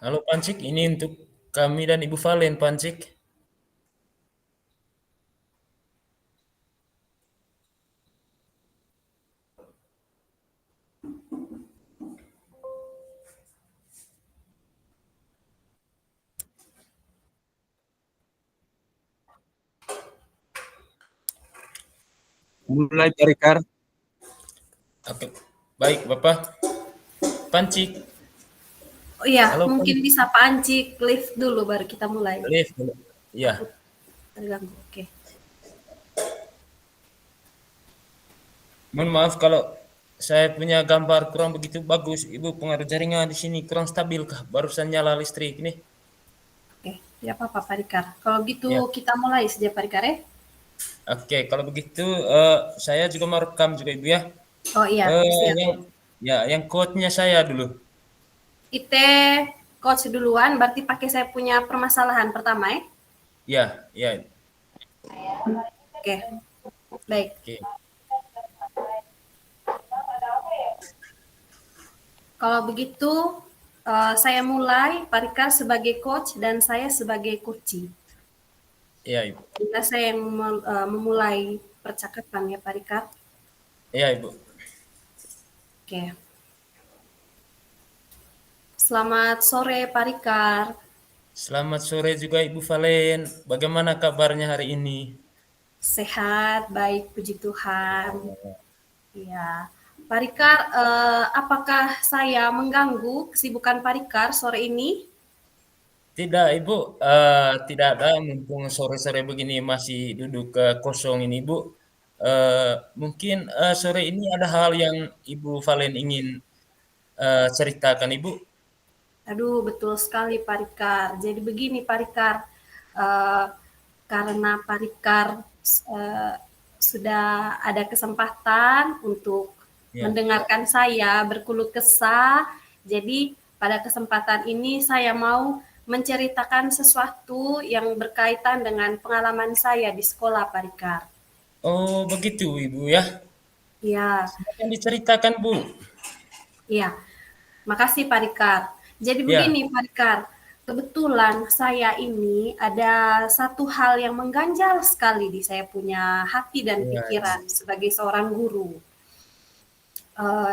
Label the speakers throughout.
Speaker 1: Halo Pancik, ini untuk kami dan Ibu Valen Pancik.
Speaker 2: Mulai Pak Rikar.
Speaker 1: Oke, baik Bapak. Pancik,
Speaker 2: Oh iya,
Speaker 1: halo
Speaker 2: mungkin
Speaker 1: Pancik.
Speaker 2: bisa Pak Anci lift dulu baru kita mulai.
Speaker 1: Lift. Ya,
Speaker 2: Takut terganggu. Oke.
Speaker 1: mohon maaf kalau saya punya gambar kurang begitu bagus. Ibu pengaruh jaringan di sini kurang stabil kah? Barusan nyala listrik ini.
Speaker 2: Oke, tidak apa-apa Pak Rikar. Kalau gitu
Speaker 1: Ya,
Speaker 2: kita mulai saja Pak Rikar ya.
Speaker 1: oke. Kalau begitu saya juga mau rekam juga Ibu ya.
Speaker 2: Oh iya, siap.
Speaker 1: Yang yang quote-nya saya dulu.
Speaker 2: Ite coach duluan, berarti pakai saya punya permasalahan pertama ya.
Speaker 1: Ya, ya.
Speaker 2: Oke, baik.
Speaker 1: Oke.
Speaker 2: Kalau begitu saya mulai Pak Rikar sebagai coach dan saya sebagai coachee.
Speaker 1: Ya, Ibu.
Speaker 2: Bila saya yang memulai percakapan ya Pak Rikar.
Speaker 1: Ya, Ibu.
Speaker 2: Oke. Selamat sore Pak Rikar.
Speaker 1: Selamat sore juga Ibu Valen. Bagaimana kabarnya hari ini?
Speaker 2: Sehat, baik, puji Tuhan. Ya, Pak Rikar, apakah saya mengganggu kesibukan Pak Rikar sore ini?
Speaker 1: Tidak, Ibu, tidak ada, mumpung sore-sore begini masih duduk kosong ini, Ibu. Mungkin sore ini ada hal yang Ibu Valen ingin ceritakan, Ibu.
Speaker 2: Aduh, betul sekali Pak Rikar. Jadi begini Pak Rikar, eh, karena Pak Rikar eh, sudah ada kesempatan untuk
Speaker 1: Ya.
Speaker 2: mendengarkan saya berkeluh kesah, jadi pada kesempatan ini saya mau menceritakan sesuatu yang berkaitan dengan pengalaman saya di sekolah Pak Rikar.
Speaker 1: Oh, begitu, Ibu ya.
Speaker 2: Ya,
Speaker 1: Silakan diceritakan, Bu.
Speaker 2: iya. Makasih Pak Rikar. Jadi
Speaker 1: Ya,
Speaker 2: begini Pak Rikar, kebetulan saya ini ada satu hal yang mengganjal sekali di saya punya hati dan
Speaker 1: ya,
Speaker 2: pikiran sebagai seorang guru.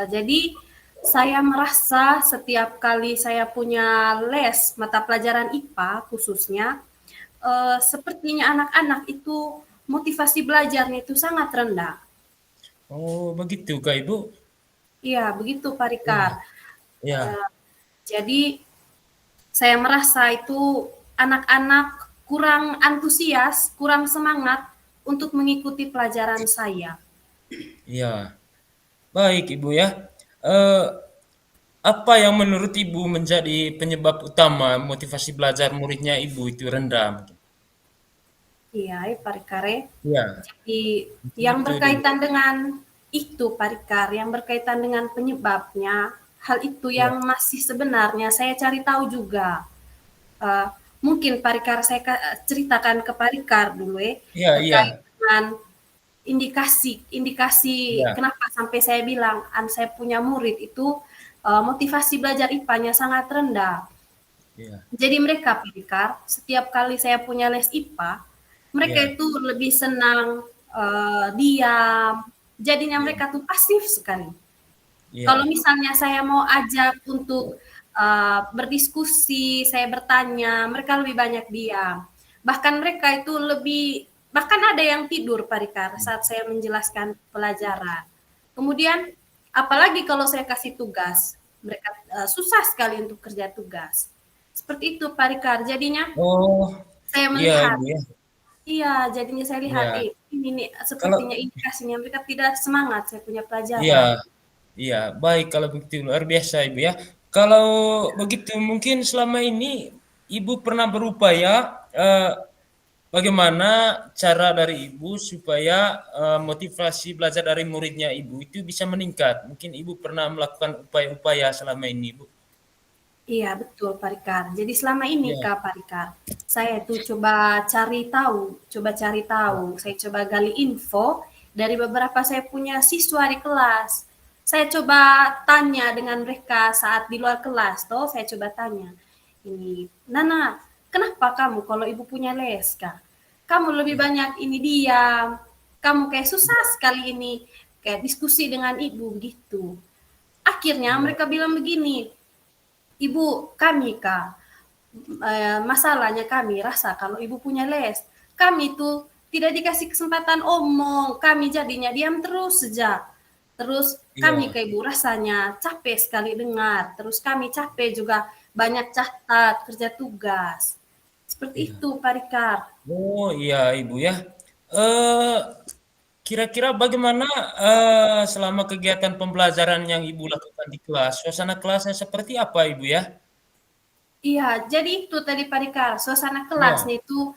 Speaker 2: Jadi saya merasa setiap kali saya punya les mata pelajaran IPA khususnya, sepertinya anak-anak itu motivasi belajarnya itu sangat rendah.
Speaker 1: oh, begitu, Kak, Ibu.
Speaker 2: Iya, begitu Pak Rikar.
Speaker 1: Ya, ya,
Speaker 2: Jadi saya merasa itu anak-anak kurang antusias, kurang semangat untuk mengikuti pelajaran saya.
Speaker 1: ya. Baik, Ibu ya. Eh, Apa yang menurut Ibu menjadi penyebab utama motivasi belajar muridnya Ibu itu rendah?
Speaker 2: Iya, Pak Rikare.
Speaker 1: Ya,
Speaker 2: Jadi yang
Speaker 1: itu dulu.
Speaker 2: berkaitan dengan itu, Pak Rikar, yang berkaitan dengan penyebabnya, hal itu yang
Speaker 1: Ya,
Speaker 2: masih sebenarnya saya cari tahu juga. Uh, Mungkin Pak Rikar saya ceritakan ke Pak Rikar dulu ya,
Speaker 1: iya,
Speaker 2: terkait
Speaker 1: iya,
Speaker 2: dengan indikasi
Speaker 1: iya,
Speaker 2: kenapa sampai saya bilang saya punya murid itu motivasi belajar IPA-nya sangat rendah.
Speaker 1: iya,
Speaker 2: Jadi mereka Pikar, setiap kali saya punya les IPA, mereka
Speaker 1: iya,
Speaker 2: itu lebih senang diam. Jadinya
Speaker 1: iya,
Speaker 2: mereka tuh pasif sekali. Kalau
Speaker 1: iya,
Speaker 2: misalnya saya mau ajak untuk berdiskusi, saya bertanya, mereka lebih banyak diam. Bahkan mereka itu bahkan ada yang tidur Pak Rikar saat saya menjelaskan pelajaran. Kemudian, apalagi kalau saya kasih tugas, mereka susah sekali untuk kerja tugas. Seperti itu Pak Rikar. Jadinya
Speaker 1: oh,
Speaker 2: saya
Speaker 1: iya
Speaker 2: melihat,
Speaker 1: Ibu ya,
Speaker 2: iya, jadinya saya lihat,
Speaker 1: iya.
Speaker 2: ini nih
Speaker 1: Kalau,
Speaker 2: sepertinya indikasinya mereka tidak semangat saya punya
Speaker 1: iya,
Speaker 2: pelajaran.
Speaker 1: iya, baik kalau begitu luar biasa Ibu ya. Kalau begitu mungkin selama ini Ibu pernah berupaya eh, bagaimana cara dari Ibu supaya motivasi belajar dari muridnya Ibu itu bisa meningkat? Mungkin Ibu pernah melakukan upaya-upaya selama ini, Bu.
Speaker 2: Iya, betul Pak Rikar. Jadi selama ini
Speaker 1: Iya,
Speaker 2: Kak Pak Rikar, saya tuh coba cari tahu, saya coba gali info dari beberapa saya punya siswa di kelas. Saya coba tanya dengan mereka saat di luar kelas, toh saya coba tanya, ini, "Nana, kenapa kamu kalau ibu punya les, Kak? Kamu lebih
Speaker 1: Iya.
Speaker 2: banyak ini diam, kamu kayak susah sekali ini, kayak diskusi dengan ibu," gitu. Akhirnya
Speaker 1: Iya.
Speaker 2: mereka bilang begini, "Ibu, kami, Kak, masalahnya kami rasa kalau ibu punya les, kami tuh tidak dikasih kesempatan omong, kami jadinya diam terus saja. Terus kami
Speaker 1: Iya.
Speaker 2: ke ibu rasanya capek sekali dengar, terus kami capek juga banyak catat, kerja tugas." Seperti
Speaker 1: Iya.
Speaker 2: itu, Pak Rikard.
Speaker 1: Oh, iya, Ibu ya. Eh, Kira-kira bagaimana selama kegiatan pembelajaran yang Ibu lakukan di kelas? Suasana kelasnya seperti apa, Ibu ya?
Speaker 2: Iya, jadi itu tadi Pak Rikard, suasana
Speaker 1: Ya,
Speaker 2: kelasnya itu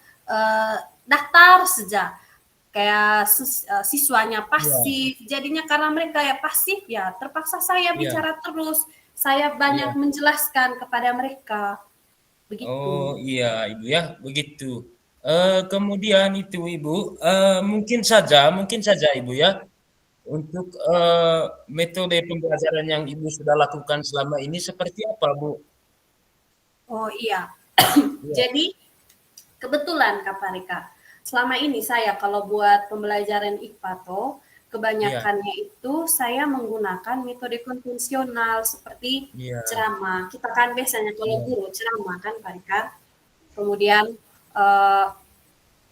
Speaker 2: daftar saja. Kayak siswanya
Speaker 1: iya,
Speaker 2: pasif, jadinya karena mereka ya pasif ya terpaksa saya
Speaker 1: iya,
Speaker 2: bicara terus, saya banyak
Speaker 1: iya.
Speaker 2: menjelaskan kepada mereka,
Speaker 1: Oh,
Speaker 2: begitu.
Speaker 1: iya, Ibu ya, begitu. Kemudian itu, Ibu, mungkin saja, Ibu ya, untuk metode pembelajaran yang Ibu sudah lakukan selama ini seperti apa, Bu?
Speaker 2: Oh iya,
Speaker 1: Iya,
Speaker 2: jadi kebetulan Kak Parika, selama ini saya kalau buat pembelajaran IKPA toh,
Speaker 1: iya,
Speaker 2: kebanyakannya itu saya menggunakan metode konvensional seperti
Speaker 1: iya,
Speaker 2: ceramah. Kita kan biasanya kalau
Speaker 1: iya,
Speaker 2: guru ceramah kan Parika, kemudian eh,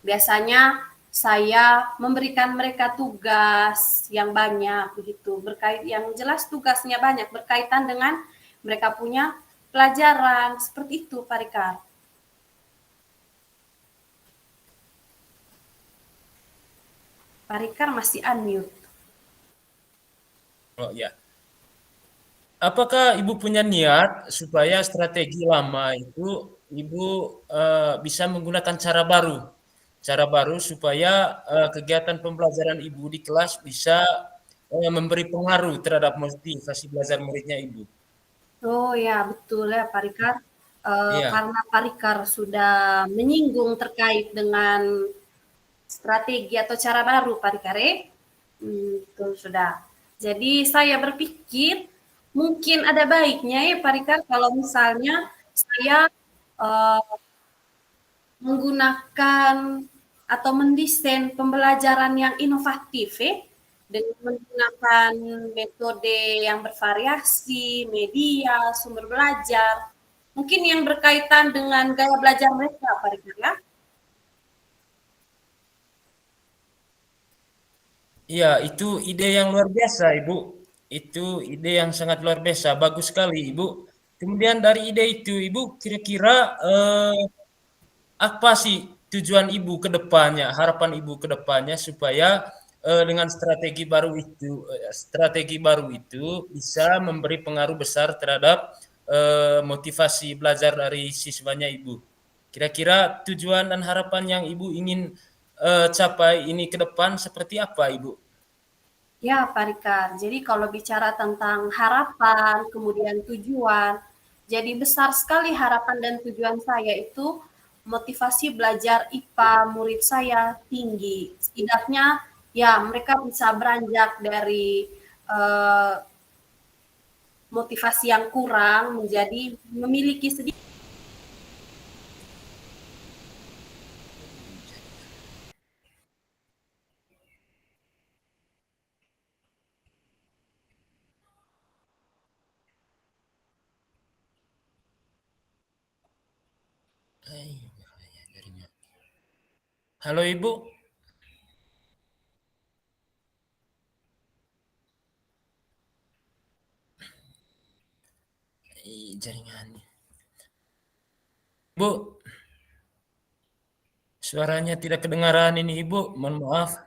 Speaker 2: biasanya saya memberikan mereka tugas yang banyak begitu, berkait yang jelas tugasnya banyak berkaitan dengan mereka punya pelajaran seperti itu Pak Rikar. Pak Rikar masih unmute.
Speaker 1: oh iya. Apakah Ibu punya niat supaya strategi lama itu Ibu bisa menggunakan cara baru supaya kegiatan pembelajaran Ibu di kelas bisa memberi pengaruh terhadap motivasi belajar muridnya Ibu?
Speaker 2: Oh ya, betul ya Pak Rikar.
Speaker 1: Iya,
Speaker 2: Karena Pak Rikar sudah menyinggung terkait dengan strategi atau cara baru Pak Rikar, betul sudah. Jadi saya berpikir mungkin ada baiknya ya Pak Rikar kalau misalnya saya eh, menggunakan atau mendesain pembelajaran yang inovatif ya, dengan menggunakan metode yang bervariasi, media, sumber belajar, mungkin yang berkaitan dengan gaya belajar mereka, Pak Rika, ya.
Speaker 1: iya, itu ide yang luar biasa, Ibu. Itu ide yang sangat luar biasa, bagus sekali, Ibu. Kemudian dari ide itu, Ibu kira-kira apa sih tujuan Ibu ke depannya, harapan Ibu ke depannya supaya dengan strategi baru itu bisa memberi pengaruh besar terhadap motivasi belajar dari siswanya Ibu. Kira-kira tujuan dan harapan yang Ibu ingin capai ini ke depan seperti apa, Ibu?
Speaker 2: Ya, Pak Rika. Jadi kalau bicara tentang harapan, kemudian tujuan, jadi besar sekali harapan dan tujuan saya itu motivasi belajar IPA murid saya tinggi. Setidaknya ya mereka bisa beranjak dari eh, motivasi yang kurang menjadi memiliki sedikit.
Speaker 1: Halo Ibu. Jaringannya. Bu, suaranya tidak kedengaran ini Ibu, mohon maaf.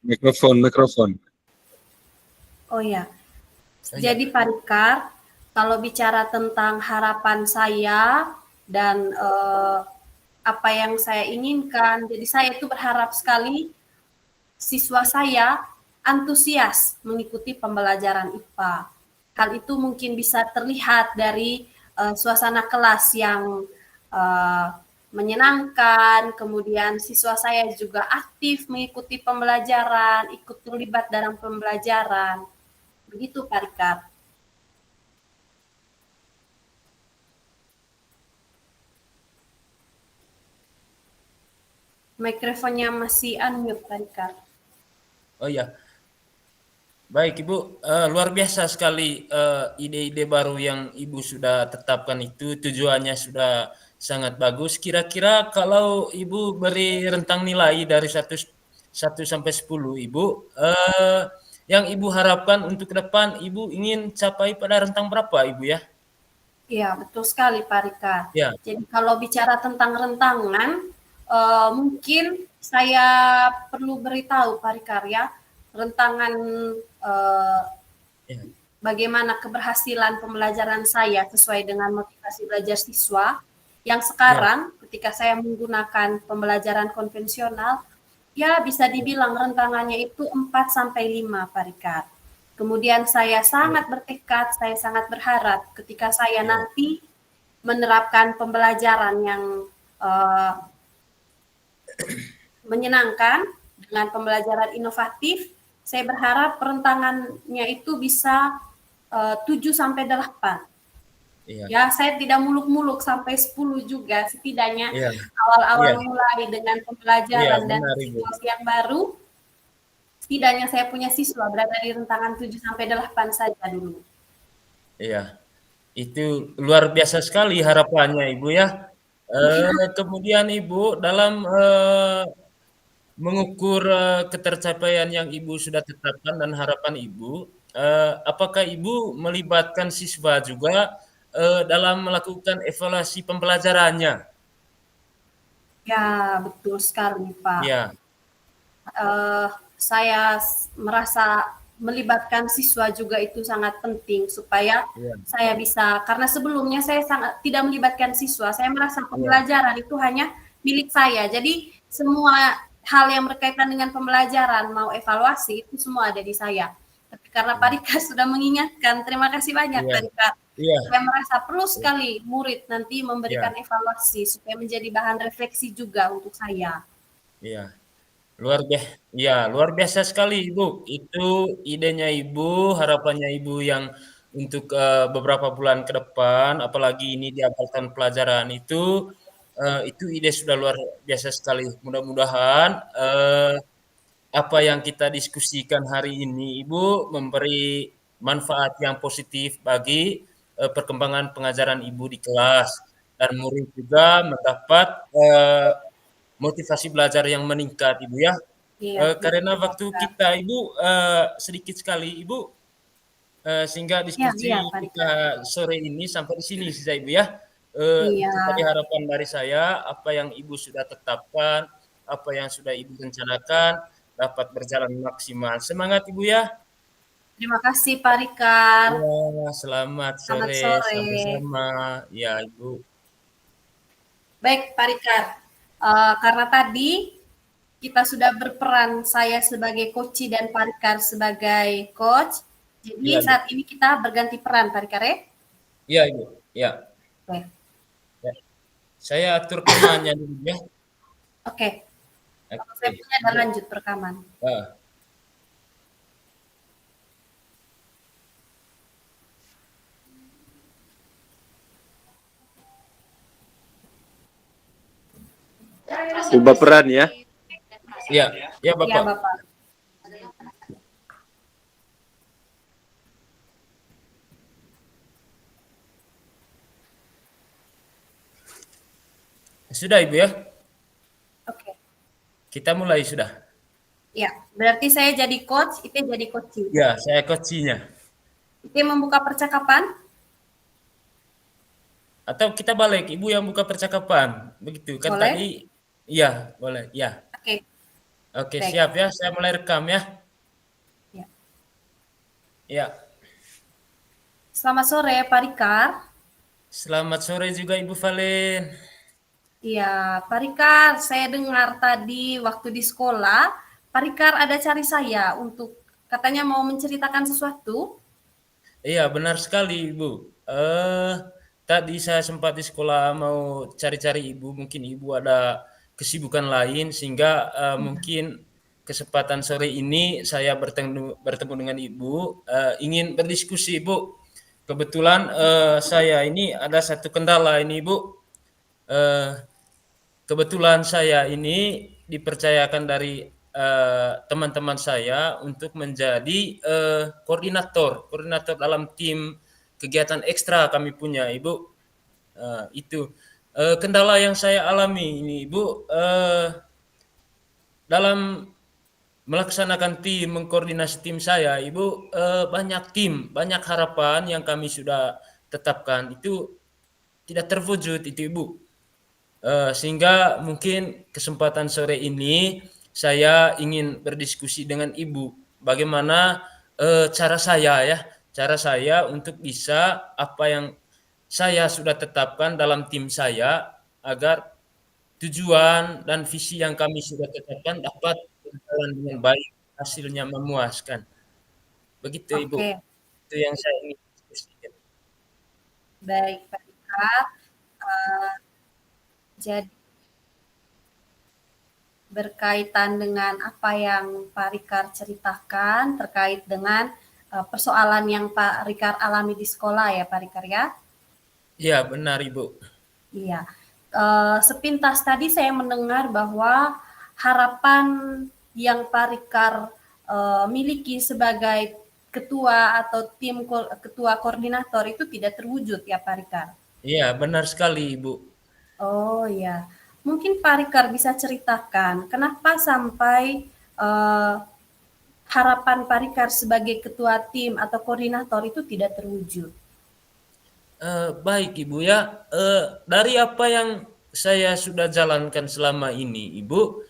Speaker 3: Mikrofon, mikrofon.
Speaker 2: Oh ya,
Speaker 1: Oh ya,
Speaker 2: jadi Pak Rikar, kalau bicara tentang harapan saya dan apa yang saya inginkan, jadi saya itu berharap sekali siswa saya antusias mengikuti pembelajaran IPA. Hal itu mungkin bisa terlihat dari suasana kelas yang uh, menyenangkan, kemudian siswa saya juga aktif mengikuti pembelajaran, ikut terlibat dalam pembelajaran. Begitu Pak Rikard. Mikrofonnya masih unmute, Pak Rikar.
Speaker 1: Oh ya, baik Ibu, luar biasa sekali ide-ide baru yang Ibu sudah tetapkan itu tujuannya sudah sangat bagus. Kira-kira kalau Ibu beri rentang nilai dari satu sampai 10 Ibu, yang Ibu harapkan untuk ke depan Ibu ingin capai pada rentang berapa Ibu ya?
Speaker 2: Iya, betul sekali Pak Rika.
Speaker 1: Ya,
Speaker 2: Jadi kalau bicara tentang rentangan, mungkin saya perlu beritahu Pak Rika ya, rentangan eh,
Speaker 1: ya,
Speaker 2: bagaimana keberhasilan pembelajaran saya sesuai dengan motivasi belajar siswa. Yang
Speaker 1: ya,
Speaker 2: sekarang ketika saya menggunakan pembelajaran konvensional, ya bisa dibilang rentangannya itu 4 sampai 5 Pak Rika. Kemudian saya
Speaker 1: ya,
Speaker 2: sangat bertekad, saya sangat berharap ketika saya
Speaker 1: ya,
Speaker 2: nanti menerapkan pembelajaran yang uh, menyenangkan dengan pembelajaran inovatif, saya berharap rentangannya itu bisa 7 sampai 8.
Speaker 1: ya,
Speaker 2: Ya, saya tidak muluk-muluk sampai 10 juga, setidaknya
Speaker 1: ya,
Speaker 2: awal-awal
Speaker 1: ya,
Speaker 2: mulai dengan
Speaker 1: ya,
Speaker 2: pembelajaran dan
Speaker 1: benar Ibu.
Speaker 2: situasi yang baru, setidaknya saya punya siswa berada di rentangan 7 sampai 8 saja dulu.
Speaker 1: Iya, itu luar biasa sekali harapannya Ibu ya. Kemudian Ibu dalam mengukur ketercapaian yang Ibu sudah tetapkan dan harapan Ibu, apakah Ibu melibatkan siswa juga dalam melakukan evaluasi pembelajarannya?
Speaker 2: Ya, betul sekali, Pak.
Speaker 1: Ya,
Speaker 2: Saya merasa melibatkan siswa juga itu sangat penting supaya
Speaker 1: ya,
Speaker 2: saya bisa, karena sebelumnya saya sangat tidak melibatkan siswa, saya merasa
Speaker 1: ya,
Speaker 2: pembelajaran itu hanya milik saya. Jadi semua hal yang berkaitan dengan pembelajaran, mau evaluasi, itu semua ada di saya. Tapi karena Pak
Speaker 1: ya,
Speaker 2: Rika sudah mengingatkan, terima kasih banyak
Speaker 1: iya,
Speaker 2: Pak Rika.
Speaker 1: iya,
Speaker 2: Saya merasa perlu sekali murid nanti memberikan
Speaker 1: iya,
Speaker 2: evaluasi supaya menjadi bahan refleksi juga untuk saya.
Speaker 1: iya. Luar biasa sekali Ibu. Itu idenya Ibu, harapannya Ibu yang untuk beberapa bulan ke depan, apalagi ini di awal tahun pelajaran itu ide sudah luar biasa sekali. Mudah-mudahan apa yang kita diskusikan hari ini, Ibu, memberi manfaat yang positif bagi perkembangan pengajaran Ibu di kelas dan murid juga mendapat motivasi belajar yang meningkat, Ibu ya.
Speaker 2: Iya,
Speaker 1: Karena
Speaker 2: betul Pak
Speaker 1: waktu
Speaker 2: Rika.
Speaker 1: kita Ibu sedikit sekali Ibu, sehingga
Speaker 2: Iya,
Speaker 1: diskusi
Speaker 2: iya Pak Rika.
Speaker 1: kita sore ini sampai di sini saja Ibu ya.
Speaker 2: Iya,
Speaker 1: Itu tadi harapan dari saya, apa yang Ibu sudah tetapkan, apa yang sudah Ibu rencanakan dapat berjalan maksimal. Semangat Ibu ya.
Speaker 2: terima kasih Pak Rikar.
Speaker 1: Ya, selamat
Speaker 2: Selamat
Speaker 1: sore,
Speaker 2: sore.
Speaker 1: sama-sama. Ya, Ibu.
Speaker 2: Baik Pak Rikar, karena tadi kita sudah berperan, saya sebagai coach dan Pak Rikar sebagai coach. Jadi
Speaker 1: Iya, Ibu.
Speaker 2: saat ini kita berganti peran Pak Rikar ya.
Speaker 1: Iya, Ibu. Ya.
Speaker 2: Oke.
Speaker 1: Ya. Saya atur kemanya dulu ya.
Speaker 2: Oke. Kalau saya
Speaker 1: Oke.
Speaker 2: punya dan lanjut rekaman.
Speaker 1: Ah.
Speaker 3: Ubah peran ya.
Speaker 1: Iya, ya
Speaker 2: Iya
Speaker 1: Bapak.
Speaker 2: Bapak.
Speaker 1: Sudah Ibu ya.
Speaker 2: Oke.
Speaker 1: Kita mulai sudah.
Speaker 2: Ya, berarti saya jadi coach, itu jadi coaching.
Speaker 1: Ya, saya coachingnya.
Speaker 2: Itu membuka percakapan.
Speaker 1: Atau kita balik, Ibu yang buka percakapan. Begitu kan
Speaker 2: Boleh?
Speaker 1: tadi. Iya, boleh. Ya.
Speaker 2: Oke.
Speaker 1: Oke,
Speaker 2: Baik.
Speaker 1: siap ya. Saya mulai rekam ya.
Speaker 2: Ya.
Speaker 1: Ya.
Speaker 2: Selamat sore Pak Rikar.
Speaker 1: Selamat sore juga Ibu Valen.
Speaker 2: Iya, Pak Rikar, saya dengar tadi waktu di sekolah, Pak Rikar ada cari saya untuk katanya mau menceritakan sesuatu.
Speaker 1: Iya, benar sekali Ibu. Tadi saya sempat di sekolah mau cari-cari Ibu, mungkin Ibu ada kesibukan lain sehingga mungkin kesempatan sore ini saya bertemu dengan Ibu, ingin berdiskusi Ibu. Kebetulan saya ini ada satu kendala ini Ibu. Eh, Kebetulan saya ini dipercayakan dari teman-teman saya untuk menjadi koordinator dalam tim kegiatan ekstra kami punya, Ibu. Itu kendala yang saya alami ini, Ibu, dalam melaksanakan tim, mengkoordinasi tim saya, Ibu, banyak harapan yang kami sudah tetapkan itu tidak terwujud itu, Ibu. Sehingga mungkin kesempatan sore ini saya ingin berdiskusi dengan Ibu, bagaimana cara saya untuk bisa apa yang saya sudah tetapkan dalam tim saya agar tujuan dan visi yang kami sudah tetapkan dapat berjalan dengan baik, hasilnya memuaskan. Begitu, Ibu.
Speaker 2: Oke,
Speaker 1: Itu yang saya ingin diskusikan.
Speaker 2: baik Pak Rikar. Eh, jadi berkaitan dengan apa yang Pak Rikar ceritakan terkait dengan persoalan yang Pak Rikar alami di sekolah ya Pak Rikar ya.
Speaker 1: Iya, benar, Ibu.
Speaker 2: Iya. Sepintas tadi saya mendengar bahwa harapan yang Pak Rikar miliki sebagai ketua atau tim ketua koordinator itu tidak terwujud ya Pak Rikar.
Speaker 1: Iya, benar sekali, Ibu.
Speaker 2: Oh ya, mungkin Pak Rikar bisa ceritakan kenapa sampai harapan Pak Rikar sebagai ketua tim atau koordinator itu tidak terwujud.
Speaker 1: Baik, Ibu ya. Dari apa yang saya sudah jalankan selama ini, Ibu,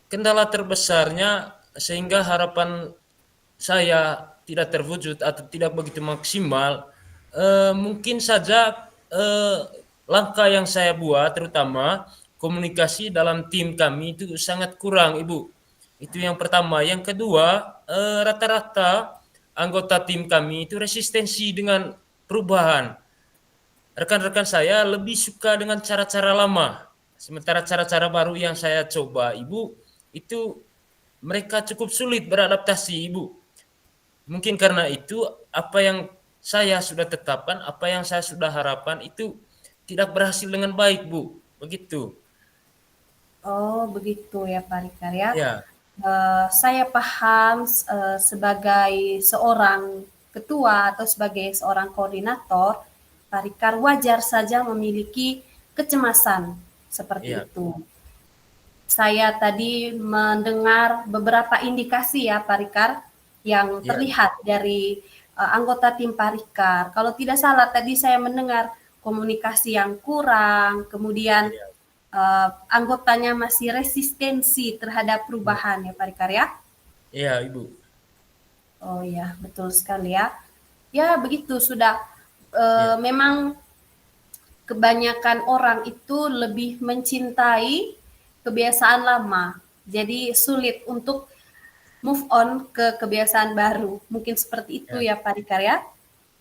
Speaker 1: kendala terbesarnya sehingga harapan saya tidak terwujud atau tidak begitu maksimal, mungkin saja langkah yang saya buat, terutama komunikasi dalam tim kami itu sangat kurang, Ibu. Itu yang pertama. Yang kedua, rata-rata anggota tim kami itu resistensi dengan perubahan. Rekan-rekan saya lebih suka dengan cara-cara lama. Sementara cara-cara baru yang saya coba, Ibu, itu mereka cukup sulit beradaptasi, Ibu. Mungkin karena itu apa yang saya sudah tetapkan, apa yang saya sudah harapkan itu tidak berhasil dengan baik, Bu. Begitu.
Speaker 2: Oh, begitu ya Pak Rikar ya.
Speaker 1: Ya,
Speaker 2: Saya paham sebagai seorang ketua atau sebagai seorang koordinator, Pak Rikar wajar saja memiliki kecemasan seperti
Speaker 1: ya,
Speaker 2: itu. Saya tadi mendengar beberapa indikasi ya Pak Rikar yang
Speaker 1: ya,
Speaker 2: terlihat dari anggota tim Pak Rikar. Kalau tidak salah tadi saya mendengar komunikasi yang kurang, kemudian
Speaker 1: ya,
Speaker 2: anggotanya masih resistensi terhadap perubahan ya Pak Rikar ya.
Speaker 1: ya, Ibu.
Speaker 2: Oh ya, betul sekali ya. Ya begitu sudah
Speaker 1: Ya,
Speaker 2: memang kebanyakan orang itu lebih mencintai kebiasaan lama. Jadi sulit untuk move on ke kebiasaan baru. Mungkin seperti itu
Speaker 1: ya,
Speaker 2: ya Pak Rikar ya.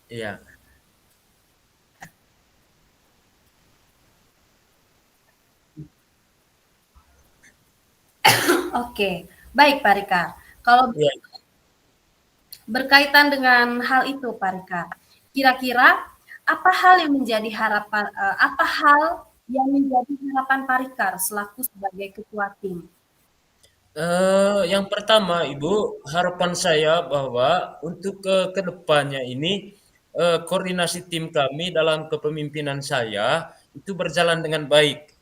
Speaker 1: ya,
Speaker 2: Oke, baik Pak Rikar. Kalau
Speaker 1: ya.
Speaker 2: berkaitan dengan hal itu Pak Rikar, kira-kira apa hal yang menjadi harapan apa hal yang menjadi harapan Pak Rikar selaku sebagai ketua tim?
Speaker 1: Yang pertama, Ibu, harapan saya bahwa untuk ke depannya ini koordinasi tim kami dalam kepemimpinan saya itu berjalan dengan baik.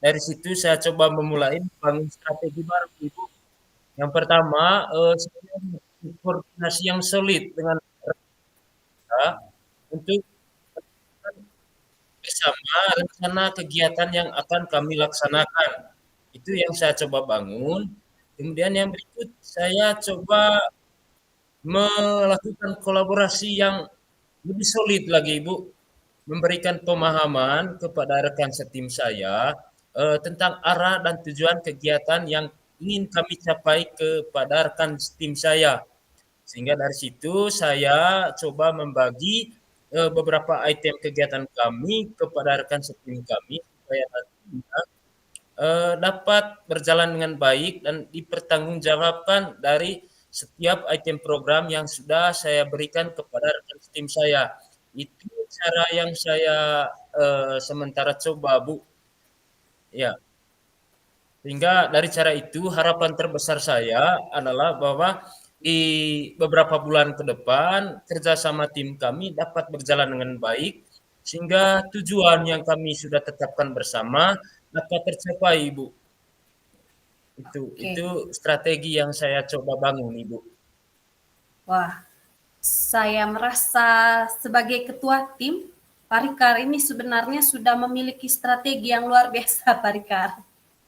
Speaker 1: Dari situ saya coba memulai membangun strategi baru, Ibu. Yang pertama, saya membuat koordinasi yang solid dengan mereka untuk bersama rencana kegiatan yang akan kami laksanakan. Itu yang saya coba bangun. Kemudian yang berikut saya coba melakukan kolaborasi yang lebih solid lagi, Ibu. Memberikan pemahaman kepada rekan setim saya tentang arah dan tujuan kegiatan yang ingin kami capai kepada rekan setim saya. Sehingga dari situ saya coba membagi beberapa item kegiatan kami kepada rekan setim kami supaya nantinya dapat berjalan dengan baik dan dipertanggungjawabkan dari setiap item program yang sudah saya berikan kepada rekan tim saya. Itu cara yang saya sementara coba, Bu. Ya, Sehingga dari cara itu harapan terbesar saya adalah bahwa di beberapa bulan ke depan kerjasama tim kami dapat berjalan dengan baik sehingga tujuan yang kami sudah tetapkan bersama dapat tercapai, Ibu. Itu
Speaker 2: Oke.
Speaker 1: strategi yang saya coba bangun, Ibu.
Speaker 2: Wah, saya merasa sebagai ketua tim, Pak Rikar ini sebenarnya sudah memiliki strategi yang luar biasa, Pak Rikar.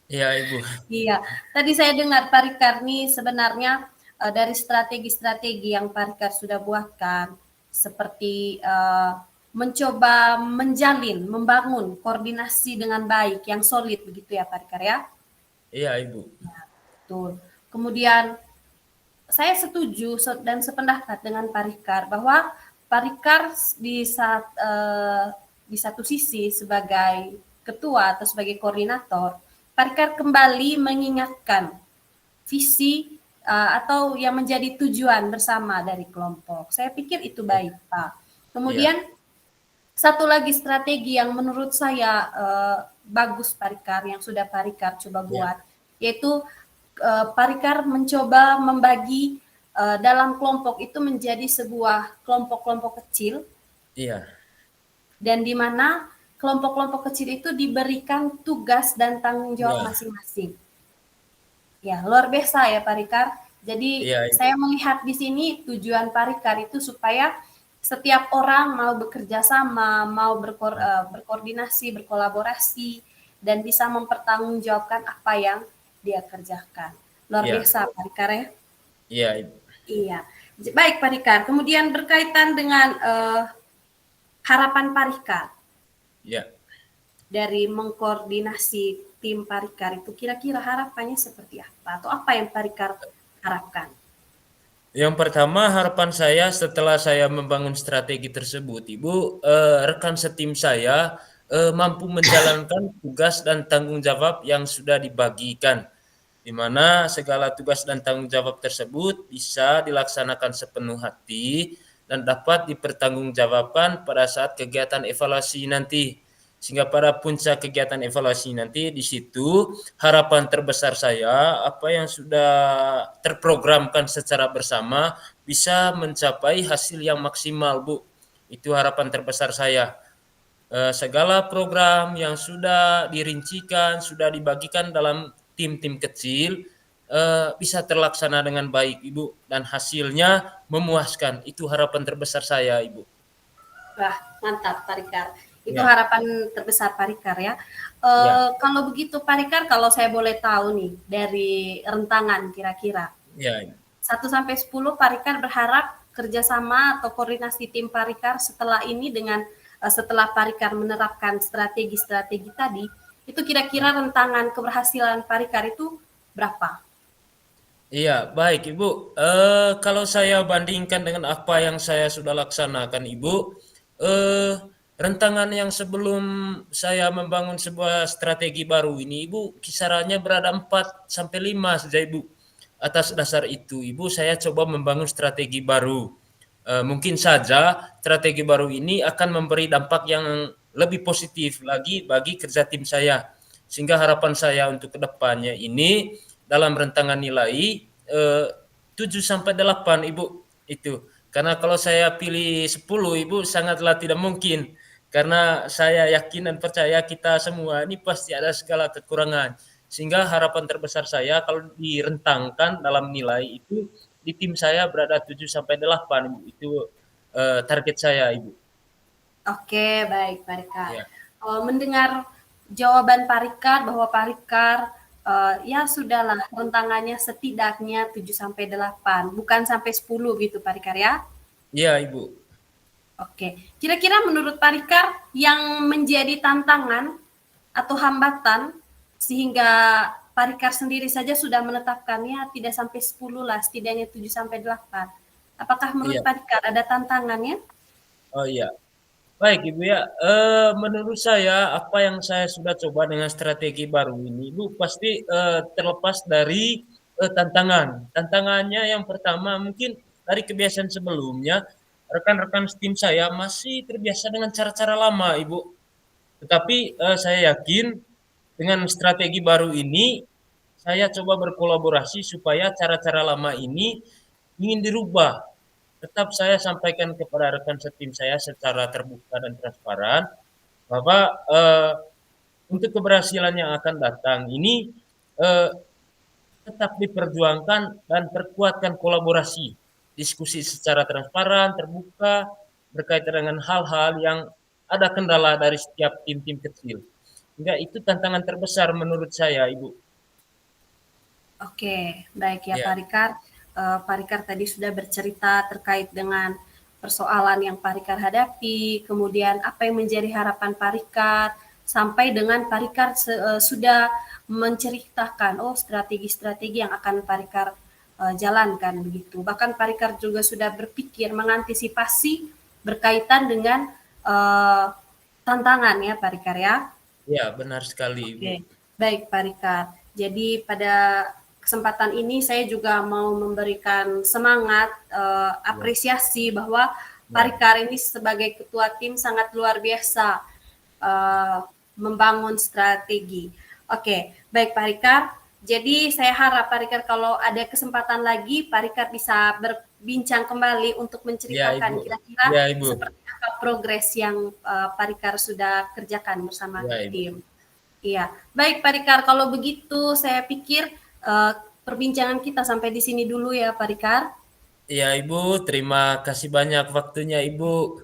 Speaker 1: Iya, Ibu.
Speaker 2: Iya, tadi saya dengar Pak Rikar nih sebenarnya dari strategi-strategi yang Pak Rikar sudah buatkan, seperti mencoba menjalin, membangun koordinasi dengan baik, yang solid begitu ya Pak Rikar ya.
Speaker 1: Iya, Ibu.
Speaker 2: Betul. Kemudian saya setuju dan sependapat dengan Pak Rikar bahwa Pak Rikar di satu sisi sebagai ketua atau sebagai koordinator, Pak Rikar kembali mengingatkan visi atau yang menjadi tujuan bersama dari kelompok. Saya pikir itu baik, Pak. Kemudian satu lagi strategi yang menurut saya bagus Pak Rikar yang sudah Pak Rikar coba buat, yaitu Pak Rikar mencoba membagi dalam kelompok itu menjadi sebuah kelompok-kelompok kecil.
Speaker 1: Iya.
Speaker 2: Dan di mana kelompok-kelompok kecil itu diberikan tugas dan tanggung jawab masing-masing. Ya, luar biasa ya Pak Rikar. Jadi saya melihat di sini tujuan Pak Rikar itu supaya setiap orang mau bekerja sama, mau berkoordinasi, berkolaborasi, dan bisa mempertanggungjawabkan apa yang dia kerjakan. Luar biasa Pak Rikar ya.
Speaker 1: Iya.
Speaker 2: Iya. Baik Pak Rikar. Kemudian berkaitan dengan harapan Pak Rikar.
Speaker 1: Iya.
Speaker 2: Dari mengkoordinasi tim Pak Rikar itu kira-kira harapannya seperti apa? Atau apa yang Pak Rikar harapkan?
Speaker 1: Yang pertama harapan saya setelah saya membangun strategi tersebut, Ibu, rekan setim saya mampu menjalankan tugas dan tanggung jawab yang sudah dibagikan, di mana segala tugas dan tanggung jawab tersebut bisa dilaksanakan sepenuh hati dan dapat dipertanggungjawabkan pada saat kegiatan evaluasi nanti. Sehingga pada puncak kegiatan evaluasi nanti di situ harapan terbesar saya apa yang sudah terprogramkan secara bersama bisa mencapai hasil yang maksimal, Bu. Itu harapan terbesar saya. Segala program yang sudah dirincikan, sudah dibagikan dalam tim-tim kecil bisa terlaksana dengan baik, Ibu, dan hasilnya memuaskan. Itu harapan terbesar saya, Ibu.
Speaker 2: Wah, mantap Pak Rikar. Itu harapan terbesar Pak Rikar ya. Kalau begitu Pak Rikar, kalau saya boleh tahu nih dari rentangan kira-kira. 1 sampai 10 Pak Rikar berharap kerjasama atau koordinasi tim Pak Rikar setelah ini dengan setelah Pak Rikar menerapkan strategi-strategi tadi, itu kira-kira rentangan keberhasilan Pak Rikar itu berapa?
Speaker 1: Iya, baik Ibu. Kalau saya bandingkan dengan apa yang saya sudah laksanakan, Ibu, rentangan yang sebelum saya membangun sebuah strategi baru ini, Ibu, kisarannya berada 4 sampai 5 saja, Ibu. Atas dasar itu, Ibu, saya coba membangun strategi baru. Mungkin saja strategi baru ini akan memberi dampak yang lebih positif lagi bagi kerja tim saya. Sehingga harapan saya untuk kedepannya ini dalam rentangan nilai 7 sampai 8, Ibu, itu. Karena kalau saya pilih 10, Ibu, sangatlah tidak mungkin. Karena saya yakin dan percaya kita semua ini pasti ada segala kekurangan. Sehingga harapan terbesar saya kalau direntangkan dalam nilai itu di tim saya berada 7 sampai 8, Ibu. Itu target saya, Ibu.
Speaker 2: Oke, baik Pak Rikar. Mendengar jawaban Pak Rikar bahwa Pak Rikar ya sudahlah rentangannya setidaknya 7 sampai 8, bukan sampai 10 gitu Pak Rikar ya.
Speaker 1: Iya, Ibu.
Speaker 2: Oke. Kira-kira menurut Pak Rikar yang menjadi tantangan atau hambatan sehingga Pak Rikar sendiri saja sudah menetapkannya tidak sampai 10 lah, setidaknya 7 sampai 8. Apakah menurut Pak Rikar ada tantangannya?
Speaker 1: Oh iya. Baik Ibu ya, menurut saya apa yang saya sudah coba dengan strategi baru ini, Ibu, pasti terlepas dari tantangan. Tantangannya yang pertama mungkin dari kebiasaan sebelumnya, rekan-rekan tim saya masih terbiasa dengan cara-cara lama, Ibu. Tetapi saya yakin dengan strategi baru ini saya coba berkolaborasi supaya cara-cara lama ini ingin dirubah. Tetap saya sampaikan kepada rekan setim saya secara terbuka dan transparan bahwa untuk keberhasilan yang akan datang ini eh, tetap diperjuangkan dan perkuatkan kolaborasi, diskusi secara transparan, terbuka, berkaitan dengan hal-hal yang ada kendala dari setiap tim-tim kecil. Enggak, itu tantangan terbesar menurut saya, Ibu.
Speaker 2: Oke, baik ya Pak
Speaker 1: Ya,
Speaker 2: Rikar. Pak Rikar tadi sudah bercerita terkait dengan persoalan yang Pak Rikar hadapi, kemudian apa yang menjadi harapan Pak Rikar, sampai dengan Pak Rikar sudah menceritakan strategi-strategi yang akan Pak Rikar jalankan begitu. Bahkan Pak Rikar juga sudah berpikir mengantisipasi berkaitan dengan tantangan ya Pak Rikar ya.
Speaker 1: ya benar sekali, Ibu.
Speaker 2: Oke, baik Pak Rika. Jadi pada kesempatan ini saya juga mau memberikan semangat, apresiasi bahwa Pak
Speaker 1: Ya,
Speaker 2: Rika ini sebagai ketua tim sangat luar biasa membangun strategi. Oke, baik Pak Rika. Jadi saya harap Pak Rika kalau ada kesempatan lagi Pak Rika bisa berbincang kembali untuk
Speaker 1: ya,
Speaker 2: menceritakan
Speaker 1: Ibu.
Speaker 2: kira-kira
Speaker 1: Ya, Ibu.
Speaker 2: seperti apa progres yang Pak Rika sudah kerjakan bersama
Speaker 1: Ya, Ibu.
Speaker 2: tim. Iya, baik Pak Rikar. Kalau begitu, saya pikir perbincangan kita sampai di sini dulu ya, Pak Rikar.
Speaker 1: Ya, Ibu. Terima kasih banyak waktunya, Ibu.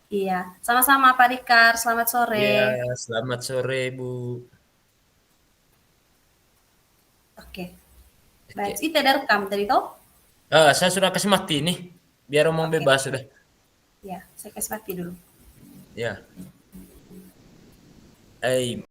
Speaker 2: Iya, sama-sama Pak Rikar. Selamat
Speaker 1: Ya,
Speaker 2: sore.
Speaker 1: selamat sore, Bu.
Speaker 2: Oke, baik.
Speaker 1: Oke.
Speaker 2: Itu ada rekam tadi toh?
Speaker 1: Saya sudah kasih mati nih, biar omong
Speaker 2: Oke,
Speaker 1: bebas sudah.
Speaker 2: ya, saya kasih mati dulu.
Speaker 1: Ya.